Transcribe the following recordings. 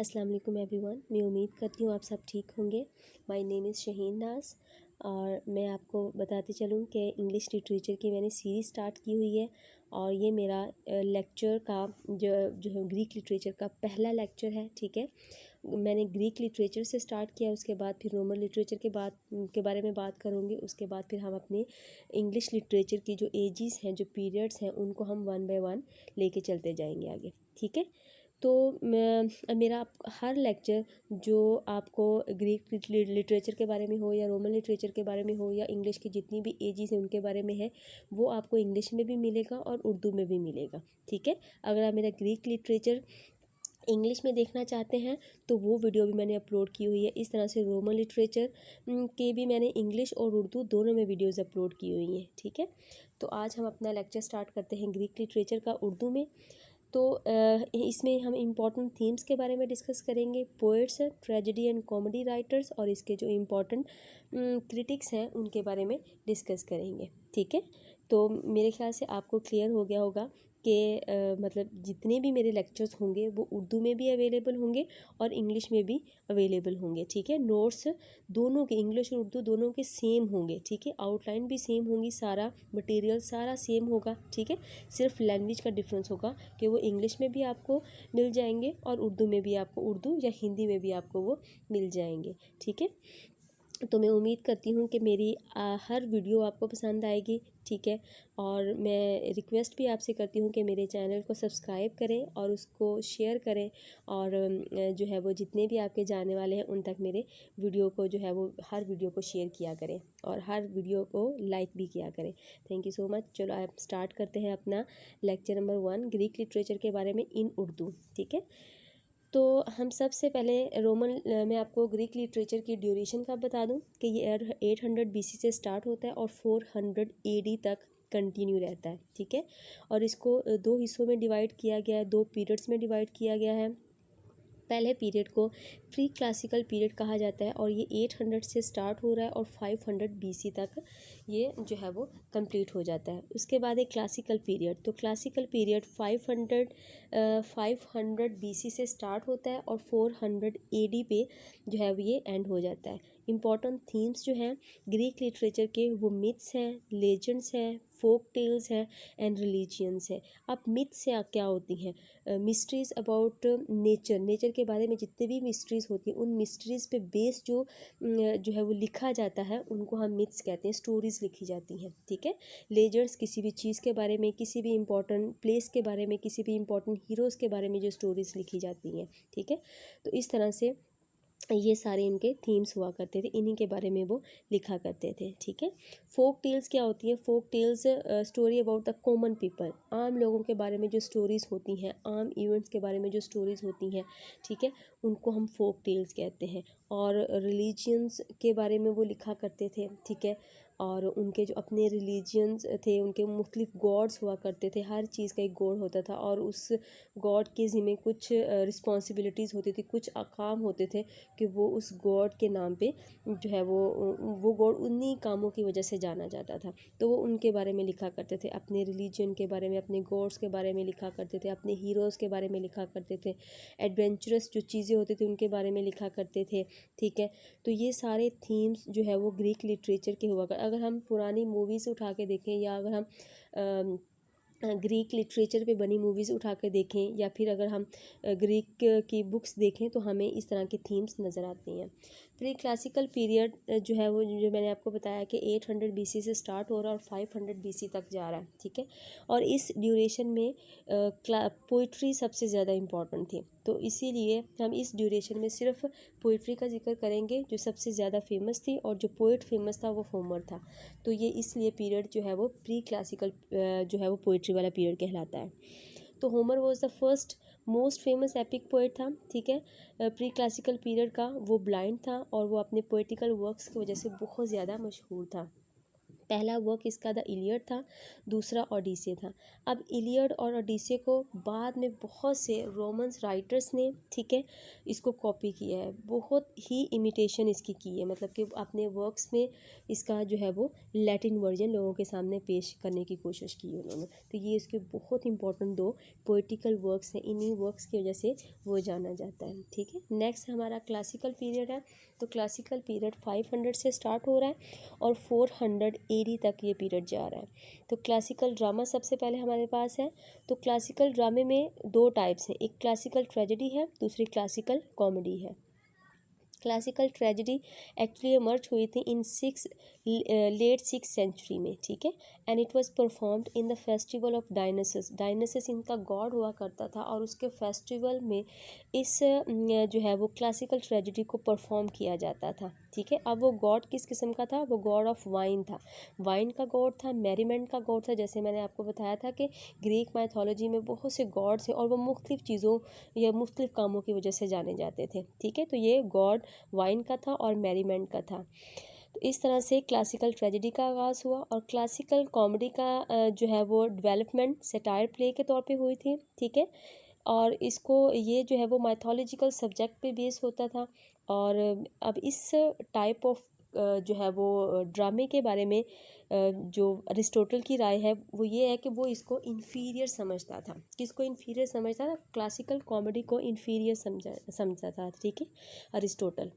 अस्सलाम वालेकुम एवरीवन। मैं उम्मीद करती हूँ आप सब ठीक होंगे। माय नेम इज़ शहीन नाज और मैं आपको बताती चलूँ कि इंग्लिश लिटरेचर की मैंने सीरीज़ स्टार्ट की हुई है और ये मेरा लेक्चर का जो है ग्रीक लिटरेचर का पहला लेक्चर है। ठीक है, मैंने ग्रीक लिटरेचर से स्टार्ट किया, उसके बाद फिर रोमन लिटरेचर के बारे में बात करूँगी। उसके बाद फिर हम अपने इंग्लिश लिटरेचर की जो एजेस हैं, जो पीरियड्स हैं, उनको हम वन बाय वन लेके चलते जाएंगे आगे। ठीक है, तो मेरा हर लेक्चर जो आपको ग्रीक लिटरेचर के बारे में हो या रोमन लिटरेचर के बारे में हो या इंग्लिश की जितनी भी एजेस हैं उनके बारे में है, वो आपको इंग्लिश में भी मिलेगा और उर्दू में भी मिलेगा। ठीक है, अगर आप मेरा ग्रीक लिटरेचर इंग्लिश में देखना चाहते हैं तो वो वीडियो भी मैंने अपलोड की हुई है। इस तरह से रोमन लिटरेचर के भी मैंने इंग्लिश और उर्दू दोनों में वीडियोज़ अपलोड की हुई हैं। ठीक है, तो आज हम अपना लेक्चर स्टार्ट करते हैं ग्रीक लिटरेचर का उर्दू में। तो इसमें हम इम्पॉर्टेंट थीम्स के बारे में डिस्कस करेंगे, poets, tragedy and comedy writers और इसके जो इम्पॉर्टेंट क्रिटिक्स हैं उनके बारे में डिस्कस करेंगे। ठीक है, तो मेरे ख्याल से आपको क्लियर हो गया होगा कि मतलब जितने भी मेरे लेक्चर्स होंगे वो उर्दू में भी अवेलेबल होंगे और इंग्लिश में भी अवेलेबल होंगे। ठीक है, नोट्स दोनों के, इंग्लिश और उर्दू दोनों के सेम होंगे। ठीक है, आउटलाइन भी सेम होंगी, सारा मटेरियल सारा सेम होगा। ठीक है, सिर्फ लैंग्वेज का डिफरेंस होगा कि वो इंग्लिश में भी आपको मिल जाएंगे और उर्दू में भी आपको, उर्दू या हिंदी में भी आपको वो मिल जाएंगे। ठीक है, तो मैं उम्मीद करती हूँ कि मेरी हर वीडियो आपको पसंद आएगी। ठीक है, और मैं रिक्वेस्ट भी आपसे करती हूँ कि मेरे चैनल को सब्सक्राइब करें और उसको शेयर करें और जो है वो जितने भी आपके जाने वाले हैं उन तक मेरे वीडियो को जो है वो हर वीडियो को शेयर किया करें और हर वीडियो को लाइक भी किया करें। Thank you so much. चलो आप स्टार्ट करते हैं अपना लेक्चर नंबर 1 ग्रीक लिटरेचर के बारे में इन उर्दू। ठीक है, तो हम सबसे पहले मैं आपको ग्रीक लिटरेचर की ड्यूरेशन का बता दूं कि ये 800 BC से स्टार्ट होता है और 400 AD तक कंटिन्यू रहता है। ठीक है, और इसको दो हिस्सों में डिवाइड किया गया है, दो पीरियड्स में डिवाइड किया गया है। पहले पीरियड को प्री क्लासिकल पीरियड कहा जाता है और ये 800 से स्टार्ट हो रहा है और 500 BC तक ये जो है वो कंप्लीट हो जाता है। उसके बाद एक क्लासिकल पीरियड, तो क्लासिकल पीरियड 500 BC से स्टार्ट होता है और 400 AD पे जो है वो ये एंड हो जाता है। इम्पॉर्टेंट थीम्स जो हैं ग्रीक लिटरेचर के वो मिथ्स हैं, लेजेंड्स हैं, फोक टेल्स हैं एंड रिलीजियंस हैं। अब मिथ्स क्या होती हैं? मिस्ट्रीज़ अबाउट नेचर के बारे में जितने भी मिस्ट्रीज़ होती हैं उन मिस्ट्रीज़ पे बेस जो है वो लिखा जाता है उनको हम मिथ्स कहते हैं, स्टोरीज़ लिखी जाती हैं। ठीक है, लेजेंड्स किसी भी चीज़ के बारे में, किसी भी इम्पोर्टेंट प्लेस के बारे में, किसी भी इम्पोर्टेंट हीरोज़ के बारे में जो स्टोरीज़ लिखी जाती हैं। ठीक है, तो इस तरह से ये सारे इनके थीम्स हुआ करते थे, इन्हीं के बारे में वो लिखा करते थे। ठीक है, फोक टेल्स क्या होती है? Folk tales story about the common people, आम लोगों के बारे में जो स्टोरीज़ होती हैं, आम इवेंट्स के बारे में जो स्टोरीज़ होती हैं। ठीक है, उनको हम फोक टेल्स कहते हैं। और रिलीजियंस के बारे में वो लिखा करते थे। ठीक है, और उनके जो अपने रिलीजियंस थे, उनके मुख्तलिफ गॉड्स हुआ करते थे, हर चीज़ का एक गॉड होता था और उस गॉड के ज़िम्मे कुछ रिस्पॉन्सिबिलिटीज़ होती थी, कुछ काम होते थे कि वो उस गॉड के नाम पे जो है वो गॉड उन्हीं कामों की वजह से जाना जाता था। तो वो उनके बारे में लिखा करते थे, अपने रिलीजन के बारे में, अपने गॉड्स के बारे में लिखा करते थे, अपने हीरोज़ के बारे में लिखा करते थे, एडवेंचरस जो चीज़ें होती थी उनके बारे में लिखा करते थे। ठीक है, तो ये सारे थीम्स जो है वो ग्रीक लिटरेचर के हुआ कर। अगर हम पुरानी मूवीज़ उठा के देखें या अगर हम ग्रीक लिटरेचर पे बनी मूवीज़ उठा कर देखें या फिर अगर हम ग्रीक की बुक्स देखें तो हमें इस तरह की थीम्स नज़र आती हैं। प्री क्लासिकल पीरियड जो है वो जो मैंने आपको बताया कि 800 BC से स्टार्ट हो रहा है और 500 BC तक जा रहा है। ठीक है, और इस ड्यूरेशन में पोइट्री सबसे ज़्यादा इम्पॉर्टेंट थी, तो इसीलिए हम इस ड्यूरेशन में सिर्फ पोइट्री का जिक्र करेंगे जो सबसे ज़्यादा फेमस थी, और जो पोइट फेमस था वो होमर था। तो ये इसलिए पीरियड जो है वो प्री क्लासिकल जो है वो पोइट्री वाला पीरियड कहलाता है। तो Homer was the first most famous epic poet था। ठीक है, प्री क्लासिकल पीरियड का वो ब्लाइंड था और वो अपने पोइटिकल वर्क्स की वजह से बहुत ज़्यादा मशहूर था। पहला वर्क इसका द इलियड था, दूसरा ओडिसी था। अब इलियड और ओडिसी को बाद में बहुत से रोमन्स राइटर्स ने, ठीक है, इसको कॉपी किया है, बहुत ही इमिटेशन इसकी की है, मतलब कि अपने वर्क्स में इसका जो है वो लैटिन वर्जन लोगों के सामने पेश करने की कोशिश की है उन्होंने। तो ये इसके बहुत इंपॉर्टेंट दो पोइटिकल वर्क्स हैं, इन्हीं वर्क्स की वजह से वो जाना जाता है, ठीक है। नेक्स्ट हमारा क्लासिकल पीरियड है। तो क्लासिकल पीरियड 500 से स्टार्ट हो रहा है और 400 AD तक ये पीरियड जा रहा है। तो क्लासिकल ड्रामा सबसे पहले हमारे पास है। तो क्लासिकल ड्रामे में दो टाइप्स हैं, एक क्लासिकल ट्रेजेडी है, दूसरी क्लासिकल कॉमेडी है। क्लासिकल ट्रेजेडी एक्चुअली इमर्ज हुई थी इन लेट 6th century में, ठीक है, and it was performed in the festival of Dionysus. Dionysus इनका गॉड हुआ करता था और उसके फेस्टिवल में इस जो है वो क्लासिकल ट्रेजेडी को परफॉर्म किया जाता था, ठीक है। अब वो गॉड किस किस्म का था, वो गॉड ऑफ वाइन था, वाइन का गॉड था, मैरीमेंट का गॉड था। जैसे मैंने आपको बताया था कि ग्रीक माइथोलॉजी में बहुत से गॉड्स हैं और वो मुख्तलिफ चीज़ों या मुख्तलिफ कामों की वजह से जाने जाते थे, ठीक है। तो ये गॉड वाइन का था और मैरीमेंट का था। तो इस तरह से क्लासिकल ट्रेजेडी का आगाज़ हुआ और क्लासिकल कॉमेडी का जो है वो डेवलपमेंट सटायर प्ले के तौर पे हुई थी, ठीक है। और इसको ये जो है वो माइथोलॉजिकल सब्जेक्ट पे बेस होता था। और अब इस टाइप ऑफ जो है वो ड्रामे के बारे में जो अरिस्टोटल की राय है वो ये है कि वो इसको इन्फीरियर समझता था। किसको इन्फीरियर समझता था? क्लासिकल कॉमेडी को इन्फीरियर समझता था, ठीक है, अरिस्टोटल।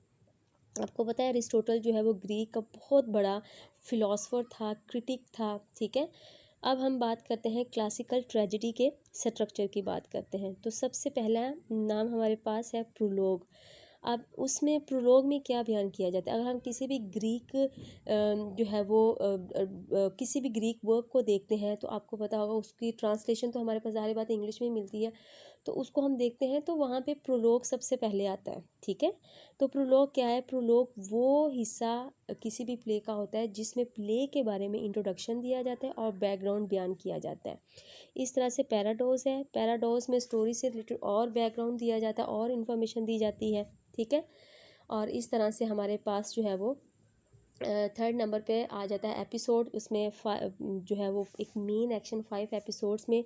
आपको पता है अरिस्टोटल जो है वो ग्रीक का बहुत बड़ा फिलोसफर था, क्रिटिक था, ठीक है। अब हम बात करते हैं क्लासिकल ट्रेजेडी के स्ट्रक्चर की बात करते हैं। तो सबसे पहला नाम हमारे पास है प्रोलोग। अब उसमें प्रोलोग में क्या बयान किया जाता है? अगर हम किसी भी ग्रीक जो है वो किसी भी ग्रीक वर्क को देखते हैं तो आपको पता होगा उसकी ट्रांसलेशन तो हमारे पास ज़ाहिर बात है इंग्लिश में ही मिलती है। तो उसको हम देखते हैं तो वहाँ पे प्रोलोग सबसे पहले आता है, ठीक है। तो प्रोलोग क्या है? प्रोलोग वो हिस्सा किसी भी प्ले का होता है जिसमें प्ले के बारे में इंट्रोडक्शन दिया जाता है और बैकग्राउंड बयान किया जाता है। इस तरह से पैराडोज है, पैराडोज में स्टोरी से रिलेटेड और बैकग्राउंड दिया जाता है और इन्फॉर्मेशन दी जाती है, ठीक है। और इस तरह से हमारे पास जो है वो थर्ड नंबर पे आ जाता है एपिसोड। उसमें जो है वो एक मेन एक्शन 5 एपिसोड्स में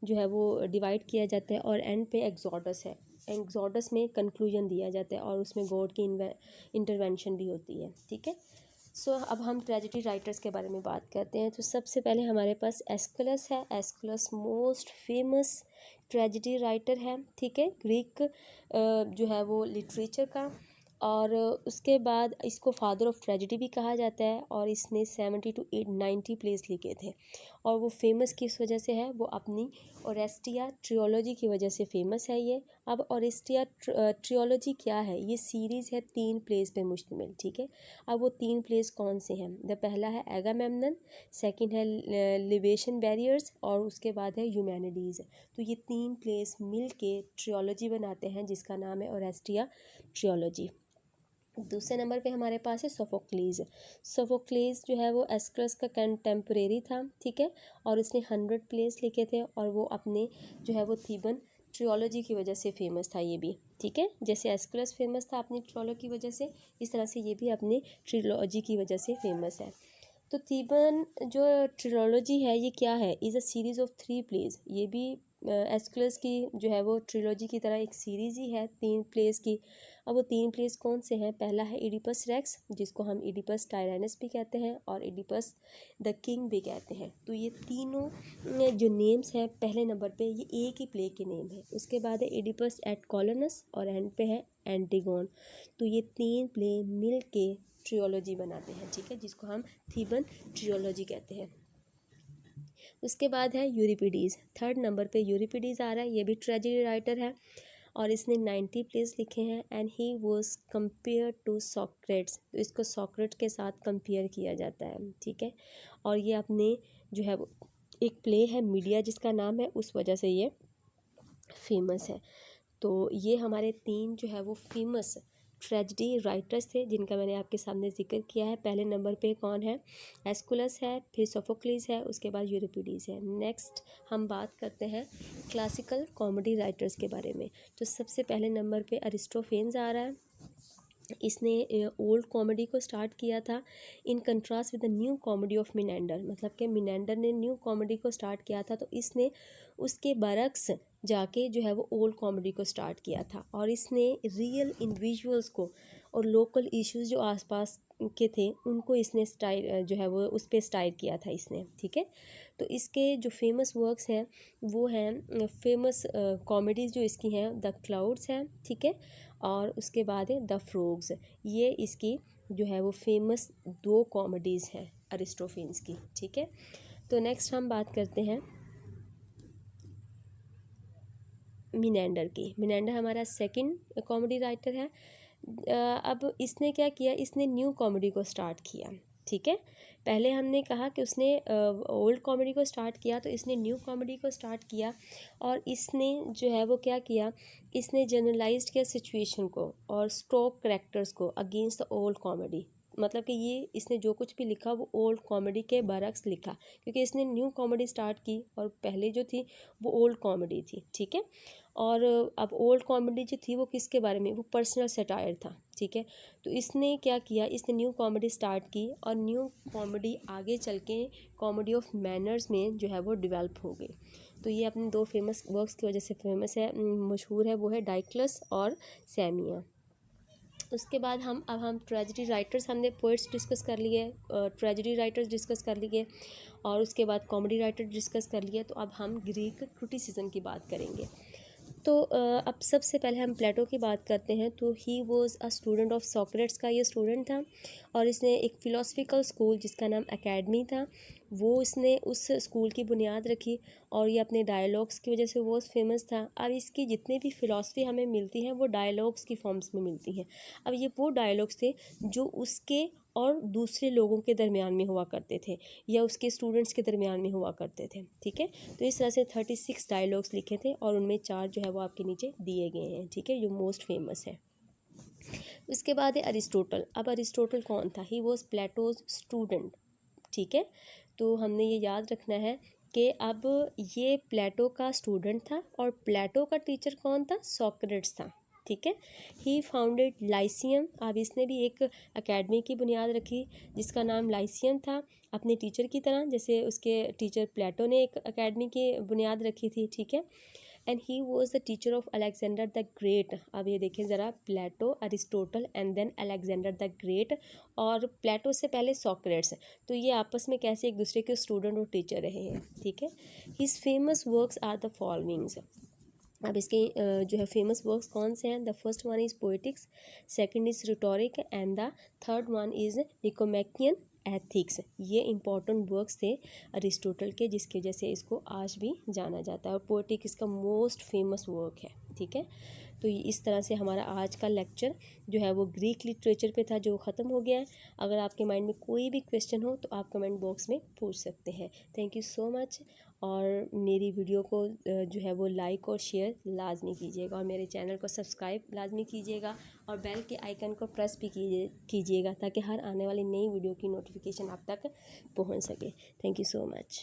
जो है वो डिवाइड किया जाता है और एंड पे एक्सोडस है। एक्सोडस में कंक्लूजन दिया जाता है और उसमें गॉड की इंटरवेंशन भी होती है, ठीक है। सो अब हम ट्रेजेडी राइटर्स के बारे में बात करते हैं। तो सबसे पहले हमारे पास एस्कुलस है। Aesculus most famous tragedy writer है, ठीक है, ग्रीक जो है वो लिटरेचर का। और उसके बाद इसको फादर ऑफ ट्रेजेडी भी कहा जाता है और इसने 70 to 90 प्लेस लिखे थे। और वो फेमस किस वजह से है? वो अपनी ओरेस्टिया ट्रियोलॉजी की वजह से फेमस है ये। अब ओरेस्टिया ट्रियोलॉजी क्या है? ये सीरीज़ है 3 प्लेस पे मुश्तमिल, ठीक है। अब वो 3 प्लेस कौन से हैं? द पहला है एगामेम्नन, सेकंड है लिबेशन बैरियर्स और उसके बाद है ह्यूमैनिटीज़। तो ये 3 प्लेस मिल के ट्रियोलॉजी बनाते हैं जिसका नाम है ओरेस्टिया ट्रियोलॉजी। दूसरे नंबर पे हमारे पास है सोफोक्लीज। सोफोक्लीज जो है वो एस्कुलस का कंटेम्परेरी था, ठीक है, और उसने 100 प्लेस लिखे थे और वो अपने जो है वो थीबन ट्रियोलॉजी की वजह से फेमस था ये भी, ठीक है। जैसे एस्कुलस फेमस था अपनी ट्रियोलॉजी की वजह से, इस तरह से ये भी अपनी ट्रियोलॉजी की वजह से फेमस है। तो थीबन जो ट्रियोलॉजी है ये क्या है? Is a series of 3 plays. ये भी एस्कुलस की जो है वो ट्रियोलॉजी की तरह एक सीरीज़ ही है 3 प्लेस की। अब वो 3 प्लेस कौन से हैं? पहला है इडिपस रेक्स जिसको हम इडिपस टायरेनस भी कहते हैं और इडिपस द किंग भी कहते हैं। तो ये तीनों जो नेम्स हैं पहले नंबर पे ये एक ही प्ले के नेम है। उसके बाद है इडिपस एट कॉलोनस और एंड पे है एंटीगोन। तो ये 3 प्ले मिल के ट्रियोलॉजी बनाते हैं, ठीक है, जिसको हम थीबन ट्रियोलॉजी कहते हैं। उसके बाद है यूरिपिडीज़। थर्ड नंबर पे यूरिपिडीज़ आ रहा है। ये भी ट्रेजेडी राइटर है और इसने 90 प्लेस लिखे हैं and he was compare to Socrates. तो इसको सॉक्रेट के साथ कंपेयर किया जाता है, ठीक है। और ये अपने जो है वो एक प्ले है मीडिया जिसका नाम है, उस वजह से ये फेमस है। तो ये हमारे 3 जो है वो फेमस ट्रेजेडी राइटर्स थे जिनका मैंने आपके सामने जिक्र किया है। पहले नंबर पे कौन है? एस्कुलस है, फिर सोफोक्लीस है, उसके बाद यूरिपिडीज़ है। नेक्स्ट हम बात करते हैं क्लासिकल कॉमेडी राइटर्स के बारे में। तो सबसे पहले नंबर पे अरिस्टोफेन्स आ रहा है। इसने ओल्ड कॉमेडी को स्टार्ट किया था in contrast with the new comedy of Menander. मतलब कि मिनेंडर ने न्यू कॉमेडी को स्टार्ट किया था, तो इसने उसके बरक्स जाके जो है वो ओल्ड कॉमेडी को स्टार्ट किया था। और इसने रियल इंडिविजुअल्स को और लोकल इश्यूज जो आसपास के थे उनको इसने स्टाइल जो है वो उस पर स्टाइल किया था इसने, ठीक है। तो इसके जो फेमस वर्क्स हैं वो हैं, फेमस कॉमेडीज़ जो इसकी हैं, द क्लाउड्स हैं, ठीक है, और उसके बाद है द फ्रॉग्स। ये इसकी जो है वो फेमस 2 कॉमेडीज़ हैं अरिस्टोफेन्स की, ठीक है। तो नेक्स्ट हम बात करते हैं मिनेंडर की। मिनेंडर हमारा सेकंड कॉमेडी राइटर है। अब इसने क्या किया, इसने न्यू कॉमेडी को स्टार्ट किया, ठीक है। पहले हमने कहा कि उसने ओल्ड कॉमेडी को स्टार्ट किया, तो इसने न्यू कॉमेडी को स्टार्ट किया। और इसने जो है वो क्या किया, इसने जनरलाइज्ड किया सिचुएशन को और स्टॉक करेक्टर्स को अगेंस्ट द ओल्ड कॉमेडी। मतलब कि ये इसने जो कुछ भी लिखा वो ओल्ड कॉमेडी के बरक्स लिखा, क्योंकि इसने न्यू कॉमेडी स्टार्ट की और पहले जो थी वो ओल्ड कॉमेडी थी, ठीक है। और अब ओल्ड कॉमेडी जो थी वो किसके बारे में, वो पर्सनल सटायर था, ठीक है। तो इसने क्या किया, इसने न्यू कॉमेडी स्टार्ट की और न्यू कॉमेडी आगे चल के कॉमेडी ऑफ मैनर्स में जो है वो डेवलप हो गई। तो ये अपने 2 फेमस वर्क्स की वजह से फेमस है, मशहूर है, वो है डाइक्लस और सैमिया। उसके बाद हम ट्रेजेडी राइटर्स, हमने पोइट्स डिस्कस कर लिए, ट्रेजेडी राइटर्स डिस्कस कर लिए, और उसके बाद कॉमेडी राइटर डिस्कस कर लिए। तो अब हम ग्रीक क्रिटिसिज्म की बात करेंगे। तो अब सबसे पहले हम प्लेटो की बात करते हैं। तो he was a student of Socrates का ये स्टूडेंट था, और इसने एक फ़िलोसफिकल स्कूल जिसका नाम एकेडमी था वो इसने उस स्कूल की बुनियाद रखी, और ये अपने डायलॉग्स की वजह से वो फेमस था। अब इसकी जितने भी फ़िलासफ़ी हमें मिलती हैं वो डायलॉग्स की फॉर्म्स में मिलती हैं। अब ये वो डायलॉग्स थे जो उसके और दूसरे लोगों के दरमियान में हुआ करते थे, या उसके स्टूडेंट्स के दरमियान में हुआ करते थे, ठीक है। तो इस तरह से 36 डायलॉग्स लिखे थे, और उनमें 4 जो है वो आपके नीचे दिए गए हैं, ठीक है, जो मोस्ट फेमस है। उसके बाद है अरिस्टोटल। अब अरिस्टोटल कौन था, ही वॉज प्लेटोज स्टूडेंट, ठीक है। तो हमने ये याद रखना है कि अब ये प्लेटो का स्टूडेंट था, और प्लेटो का टीचर कौन था, सोक्रेट्स था, ठीक है। ही फाउंडेड लाइसियम। अब इसने भी एक एकेडमी की बुनियाद रखी जिसका नाम लाइसियम था, अपने टीचर की तरह, जैसे उसके टीचर प्लेटो ने एक एकेडमी की बुनियाद रखी थी, ठीक है। And he was the teacher of Alexander the Great. अब ये देखें ज़रा, Plato, Aristotle and then Alexander the Great, और प्लेटो से पहले सोक्रेट्स। तो ये आपस में कैसे एक दूसरे के स्टूडेंट और टीचर रहे हैं, ठीक है। His famous works are the followings. अब इसके जो है फेमस वर्क्स कौन से हैं, the first one is Poetics, second is Rhetoric, and the third one is Nicomachean Ethics. ये इंपॉर्टेंट वर्क्स थे अरिस्टोटल के, जिसकी वजह से इसको आज भी जाना जाता है, और पोएटिक इसका मोस्ट फेमस वर्क है, ठीक है। तो इस तरह से हमारा आज का लेक्चर जो है वो ग्रीक लिटरेचर पे था, जो ख़त्म हो गया है। अगर आपके माइंड में कोई भी क्वेश्चन हो तो आप कमेंट बॉक्स में पूछ सकते हैं। थैंक यू सो मच, और मेरी वीडियो को जो है वो लाइक और शेयर लाजमी कीजिएगा, और मेरे चैनल को सब्सक्राइब लाजमी कीजिएगा, और बेल के आइकन को प्रेस भी कीजिएगा, ताकि हर आने वाली नई वीडियो की नोटिफिकेशन आप तक पहुंच सके। Thank you so much.